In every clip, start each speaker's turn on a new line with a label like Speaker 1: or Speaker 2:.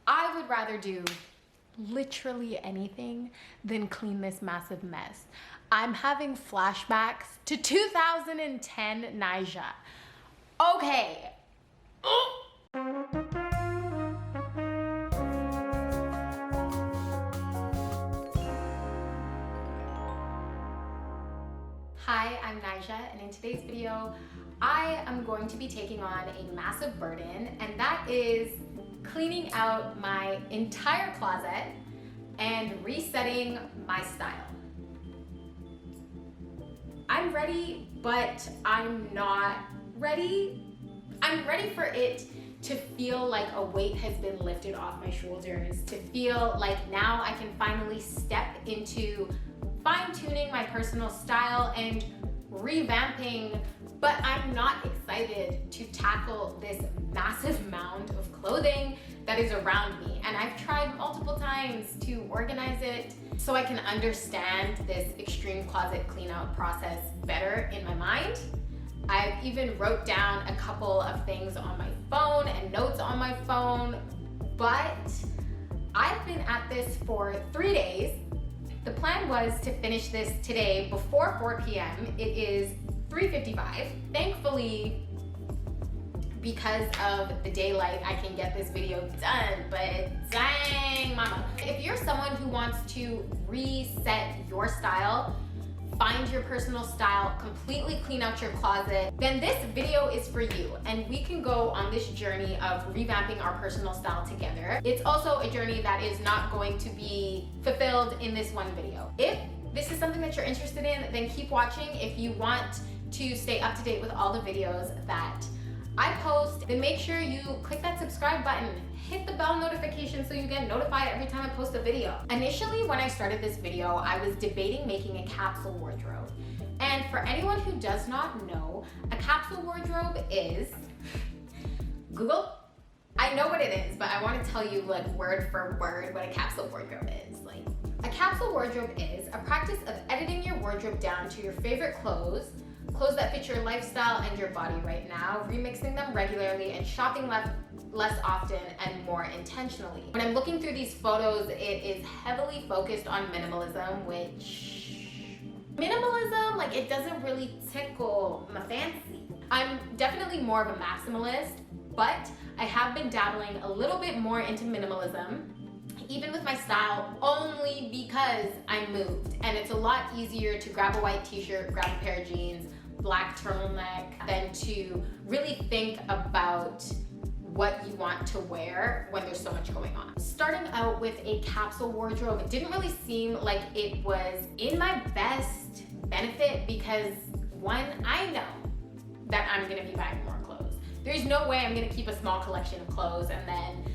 Speaker 1: I would rather do literally anything than clean this massive mess. I'm having flashbacks to 2010 Nyjah. Okay. Hi, I'm Nyjah, and in today's video, I am going to be taking on a massive burden, and that is cleaning out my entire closet and resetting my style. I'm ready, but I'm not ready. I'm ready for it to feel like a weight has been lifted off my shoulders, to feel like now I can finally step into fine-tuning my personal style and revamping, but I'm not excited to tackle this massive mound of clothing that is around me. And I've tried multiple times to organize it so I can understand this extreme closet clean out process better in my mind. I've even wrote down a couple of things on my phone and notes on my phone, but I've been at this for 3 days. The plan was to finish this today before 4 p.m. It is 3:55. Thankfully, because of the daylight, I can get this video done, but dang mama. If you're someone who wants to reset your style, find your personal style, completely clean out your closet, then this video is for you. And we can go on this journey of revamping our personal style together. It's also a journey that is not going to be fulfilled in this one video. If this is something that you're interested in, then keep watching. If you want to stay up to date with all the videos that I post, then make sure you click that subscribe button, hit the bell notification so you get notified every time I post a video. Initially, when I started this video, I was debating making a capsule wardrobe. And for anyone who does not know, a capsule wardrobe is, Google, I know what it is, but I want to tell you like word for word what a capsule wardrobe is. Like, a capsule wardrobe is a practice of editing your wardrobe down to your favorite clothes that fit your lifestyle and your body right now, remixing them regularly and shopping less often and more intentionally. When I'm looking through these photos, it is heavily focused on minimalism, like it doesn't really tickle my fancy. I'm definitely more of a maximalist, but I have been dabbling a little bit more into minimalism, even with my style, only because I moved. And it's a lot easier to grab a white t-shirt, grab a pair of jeans, black turtleneck, than to really think about what you want to wear when there's so much going on. Starting out with a capsule wardrobe, it didn't really seem like it was in my best benefit because one, I know that I'm gonna be buying more clothes. There's no way I'm gonna keep a small collection of clothes and then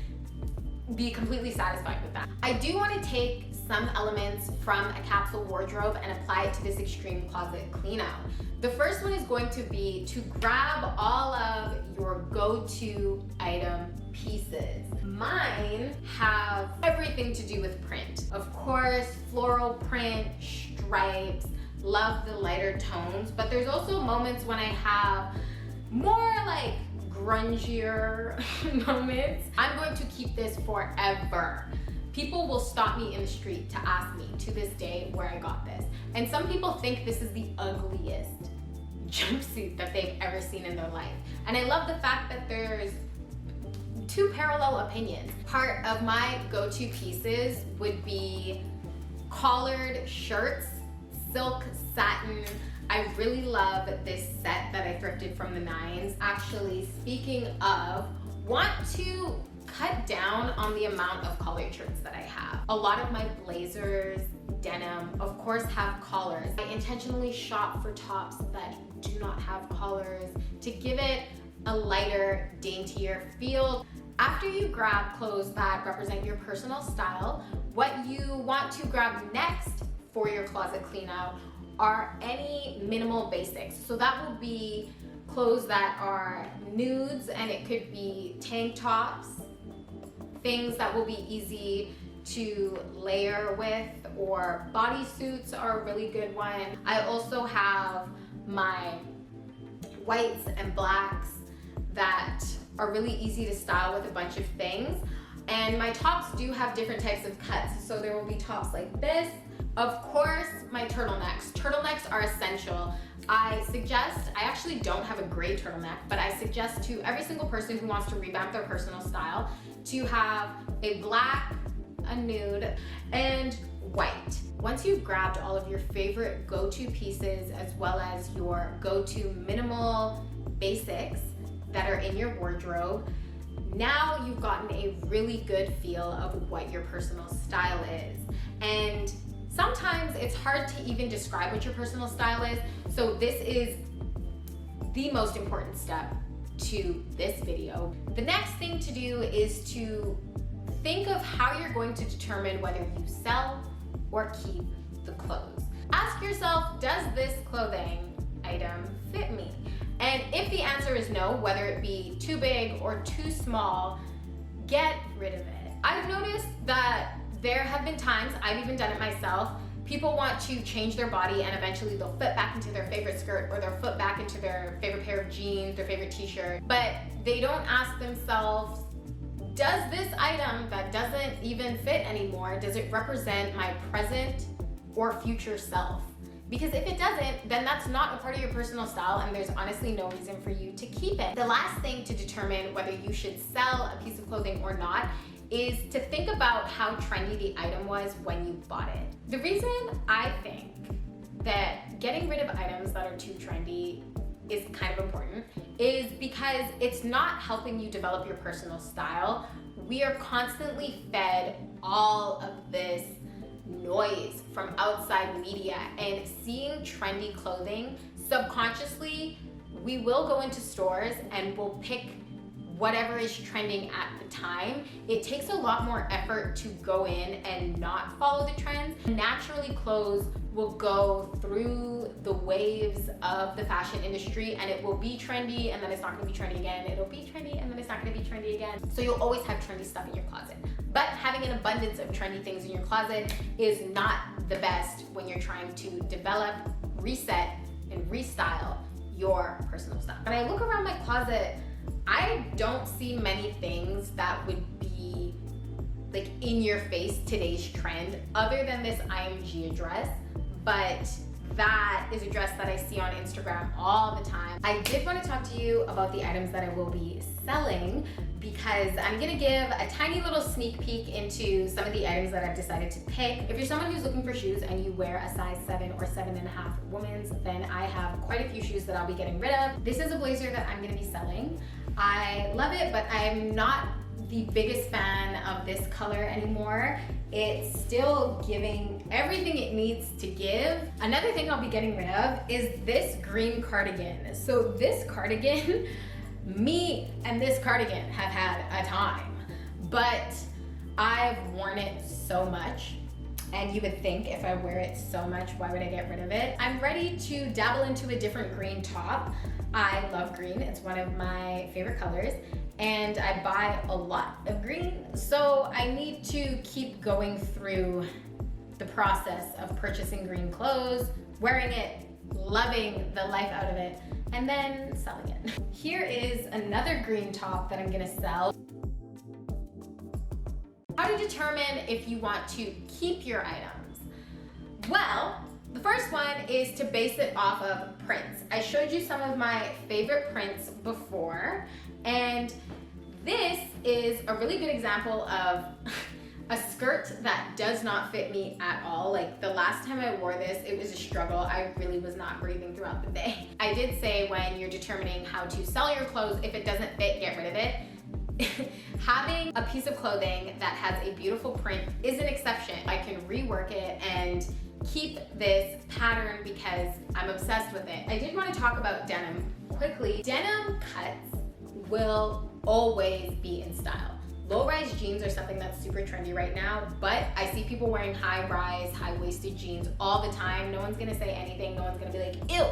Speaker 1: be completely satisfied with that. I do want to take some elements from a capsule wardrobe and apply it to this extreme closet clean out. The first one is going to be to grab all of your go-to item pieces. Mine have everything to do with print. Of course, floral print, stripes, love the lighter tones, but there's also moments when I have more like grungier moments. I'm going to keep this forever. People will stop me in the street to ask me to this day where I got this. And some people think this is the ugliest jumpsuit that they've ever seen in their life. And I love the fact that there's two parallel opinions. Part of my go-to pieces would be collared shirts, silk satin. I really love this set that I thrifted from the Nines. Actually, speaking of, want to cut down on the amount of collared shirts that I have. A lot of my blazers, denim, of course, have collars. I intentionally shop for tops that do not have collars to give it a lighter, daintier feel. After you grab clothes that represent your personal style, what you want to grab next for your closet clean out are any minimal basics. So that will be clothes that are nudes, and it could be tank tops, things that will be easy to layer with, or bodysuits are a really good one. I also have my whites and blacks that are really easy to style with a bunch of things. And my tops do have different types of cuts. So there will be tops like this. Of course, my turtlenecks. Turtlenecks are essential. I actually don't have a gray turtleneck, but I suggest to every single person who wants to revamp their personal style to have a black, a nude, and white. Once you've grabbed all of your favorite go-to pieces as well as your go-to minimal basics that are in your wardrobe, now you've gotten a really good feel of what your personal style is. And sometimes it's hard to even describe what your personal style is, so this is the most important step to this video. The next thing to do is to think of how you're going to determine whether you sell or keep the clothes. Ask yourself, does this clothing item fit me? And if the answer is no, whether it be too big or too small, get rid of it. I've noticed that there have been times, I've even done it myself, people want to change their body and eventually they'll fit back into their favorite skirt or they'll fit back into their favorite pair of jeans, their favorite t-shirt, but they don't ask themselves, does this item that doesn't even fit anymore, does it represent my present or future self? Because if it doesn't, then that's not a part of your personal style and there's honestly no reason for you to keep it. The last thing to determine whether you should sell a piece of clothing or not is to think about how trendy the item was when you bought it. The reason I think that getting rid of items that are too trendy is kind of important is because it's not helping you develop your personal style. We are constantly fed all of this noise from outside media, and seeing trendy clothing, subconsciously we will go into stores and we'll pick whatever is trending at the time. It takes a lot more effort to go in and not follow the trends. Naturally, clothes will go through the waves of the fashion industry and it will be trendy and then it's not gonna be trendy again. It'll be trendy and then it's not gonna be trendy again. So you'll always have trendy stuff in your closet. But having an abundance of trendy things in your closet is not the best when you're trying to develop, reset, and restyle your personal style. When I look around my closet, I don't see many things that would be like in your face today's trend other than this IMG dress, but that is a dress that I see on Instagram all the time. I did want to talk to you about the items that I will be selling because I'm gonna give a tiny little sneak peek into some of the items that I've decided to pick. If you're someone who's looking for shoes and you wear a size 7 or 7.5 women's, then I have quite a few shoes that I'll be getting rid of. This is a blazer that I'm gonna be selling. I love it, but I'm not the biggest fan of this color anymore. It's still giving everything it needs to give. Another thing I'll be getting rid of is this green cardigan. So this cardigan, me and this cardigan have had a time, but I've worn it so much. And you would think if I wear it so much, why would I get rid of it? I'm ready to dabble into a different green top. I love green, it's one of my favorite colors, and I buy a lot of green, so I need to keep going through the process of purchasing green clothes, wearing it, loving the life out of it, and then selling it. Here is another green top that I'm gonna sell. How to determine if you want to keep your items? Well, the first one is to base it off of prints. I showed you some of my favorite prints before, and this is a really good example of a skirt that does not fit me at all. Like the last time I wore this, it was a struggle. I really was not breathing throughout the day. I did say when you're determining how to sell your clothes, if it doesn't fit, get rid of it. Having a piece of clothing that has a beautiful print is an exception. I can rework it and keep this pattern because I'm obsessed with it. I did want to talk about denim quickly. Denim cuts will always be in style. Low-rise jeans are something that's super trendy right now, but I see people wearing high-rise, high-waisted jeans all the time. No one's gonna say anything. No one's gonna be like, ew,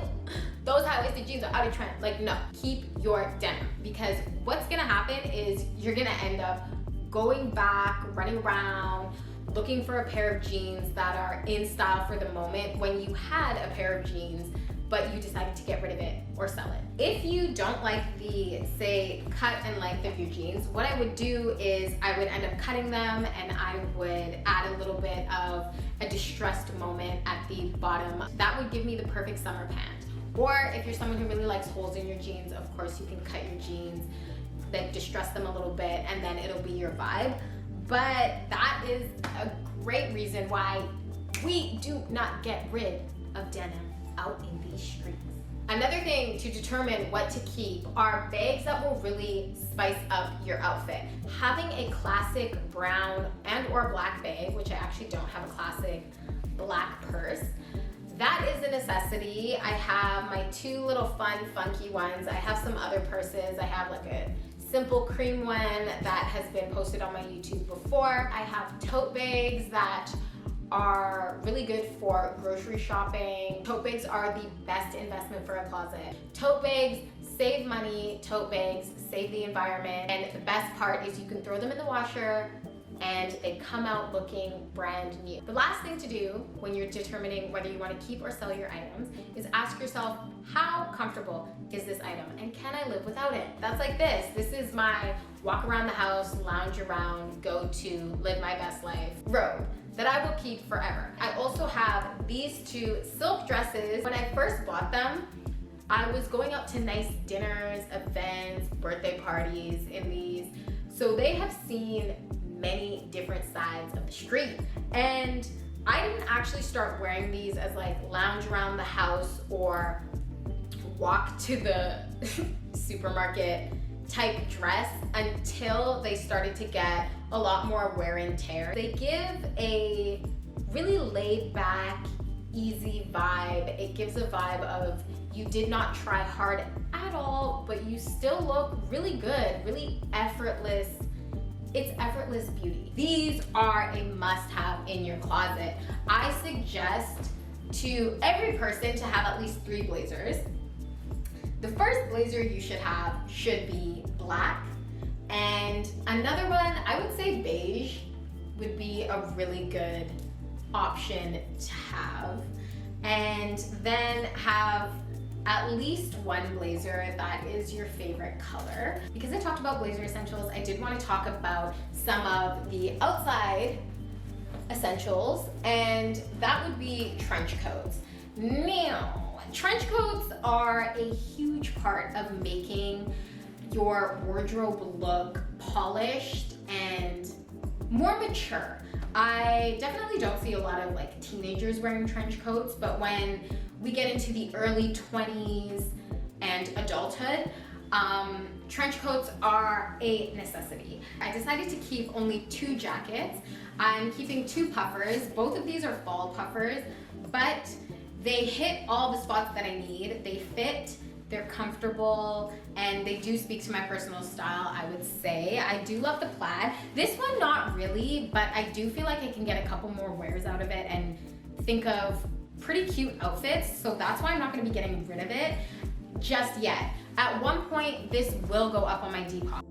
Speaker 1: those high-waisted jeans are out of trend. Like, no, keep your denim, because what's gonna happen is you're gonna end up going back, running around, looking for a pair of jeans that are in style for the moment when you had a pair of jeans but you decided to get rid of it or sell it. If you don't like the, say, cut and length of your jeans, what I would do is I would end up cutting them and I would add a little bit of a distressed moment at the bottom. That would give me the perfect summer pant. Or if you're someone who really likes holes in your jeans, of course you can cut your jeans, then distress them a little bit, and then it'll be your vibe. But that is a great reason why we do not get rid of denim out in these streets. Another thing to determine what to keep are bags that will really spice up your outfit. Having a classic brown and or black bag, which I actually don't have a classic black purse, that is a necessity. I have my two little fun, funky ones. I have some other purses. I have like a simple cream one that has been posted on my YouTube before. I have tote bags that are really good for grocery shopping. Tote bags are the best investment for a closet. Tote bags save money, tote bags save the environment, and the best part is you can throw them in the washer and they come out looking brand new. The last thing to do when you're determining whether you want to keep or sell your items is ask yourself, how comfortable is this item and can I live without it? That's like this. This is my walk around the house, lounge around, go to, live my best life robe that I will keep forever. I also have these two silk dresses. When I first bought them, I was going out to nice dinners, events, birthday parties in these. So they have seen many different sides of the street. And I didn't actually start wearing these as like lounge around the house or walk to the supermarket type dress until they started to get a lot more wear and tear. They give a really laid back, easy vibe. It gives a vibe of you did not try hard at all, but you still look really good, really effortless. It's effortless beauty. These are a must-have in your closet. I suggest to every person to have at least 3 blazers. The first blazer you should have should be black. And another one, I would say beige would be a really good option to have. And then have at least one blazer that is your favorite color. Because I talked about blazer essentials, I did want to talk about some of the outside essentials, and that would be trench coats. Now, trench coats are a huge part of making your wardrobe look polished and more mature. I definitely don't see a lot of like teenagers wearing trench coats, but when we get into the early 20s and adulthood, trench coats are a necessity. I decided to keep only 2 jackets. I'm keeping 2 puffers. Both of these are fall puffers, but they hit all the spots that I need. They fit, they're comfortable, and they do speak to my personal style, I would say. I do love the plaid. This one, not really, but I do feel like I can get a couple more wears out of it and think of pretty cute outfits, so that's why I'm not gonna be getting rid of it just yet. At one point, this will go up on my Depop.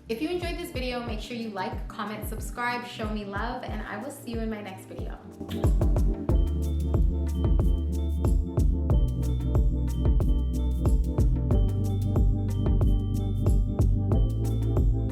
Speaker 1: If you enjoyed this video, make sure you like, comment, subscribe, show me love, and I will see you in my next video.